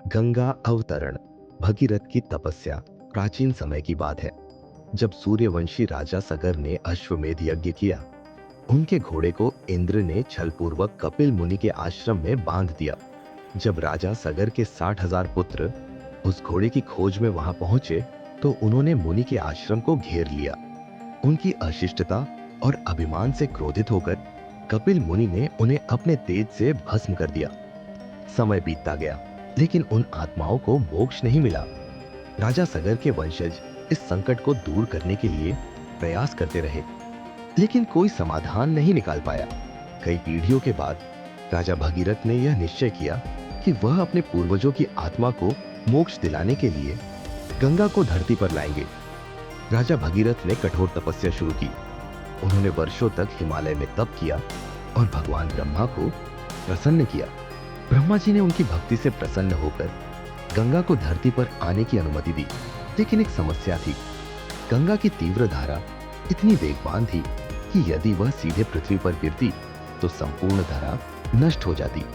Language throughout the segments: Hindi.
गंगा अवतरण, भगीरथ की तपस्या प्राचीन समय की बात है। जब सूर्यवंशी राजा सगर ने अश्वमेध यज्ञ किया, उनके घोड़े को इंद्र ने छलपूर्वक कपिल मुनि के आश्रम में बांध दिया। जब राजा सगर के 60,000 पुत्र उस घोड़े की खोज में वहां पहुंचे, तो उन्होंने मुनि के आश्रम को घेर लिया। उनकी अशिष्टता और अभिमान से क्रोधित होकर कपिल मुनि ने उन्हें अपने तेज से भस्म कर दिया। समय बीतता गया, लेकिन उन आत्माओं को मोक्ष नहीं मिला। राजा सगर के वंशज इस संकट को दूर करने के लिए प्रयास करते रहे, लेकिन कोई समाधान नहीं निकाल पाया। कई पीढ़ियों के बाद राजा भगीरथ ने यह निश्चय किया कि वह अपने पूर्वजों की आत्मा को मोक्ष दिलाने के लिए गंगा को धरती पर लाएंगे। राजा भगीरथ ने कठोर तपस्या शुरू की। उन्होंने वर्षों तक हिमालय में तप किया और भगवान ब्रह्मा को प्रसन्न किया। ब्रह्मा जी ने उनकी भक्ति से प्रसन्न होकर गंगा को धरती पर आने की अनुमति दी, लेकिन एक समस्या थी। गंगा की तीव्र धारा इतनी वेगवान थी कि यदि वह सीधे पृथ्वी पर गिरती तो संपूर्ण धारा नष्ट हो जाती।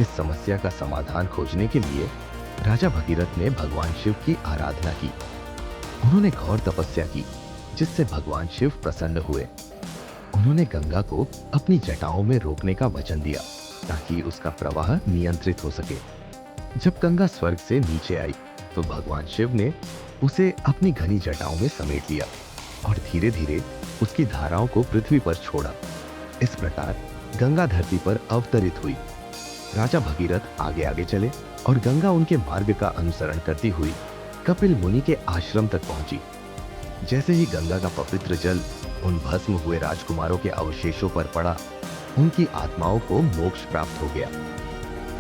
इस समस्या का समाधान खोजने के लिए राजा भगीरथ ने भगवान शिव की आराधना की। उन्होंने घोर तपस्या की, जिससे भगवान शिव प्रसन्न हुए। उन्होंने गंगा को अपनी जटाओं में रोकने का वचन दिया, ताकि उसका प्रवाह नियंत्रित हो सके। जब गंगा स्वर्ग से नीचे आई, तो भगवान शिव ने उसे अपनी घनी जटाओं में समेट लिया और धीरे धीरे उसकी धाराओं को पृथ्वी पर छोड़ा। इस प्रकार गंगा धरती पर अवतरित हुई। राजा भगीरथ आगे आगे चले और गंगा उनके मार्ग का अनुसरण करती हुई कपिल मुनि के आश्रम तक पहुंची। जैसे ही गंगा का पवित्र जल उन भस्म हुए राजकुमारों के अवशेषों पर पड़ा, उनकी आत्माओं को मोक्ष प्राप्त हो गया।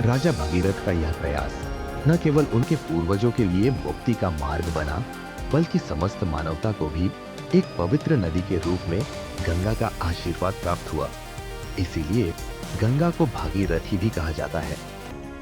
राजा भगीरथ का यह प्रयास न केवल उनके पूर्वजों के लिए मुक्ति का मार्ग बना, बल्कि समस्त मानवता को भी एक पवित्र नदी के रूप में गंगा का आशीर्वाद प्राप्त हुआ। इसीलिए गंगा को भागीरथी भी कहा जाता है।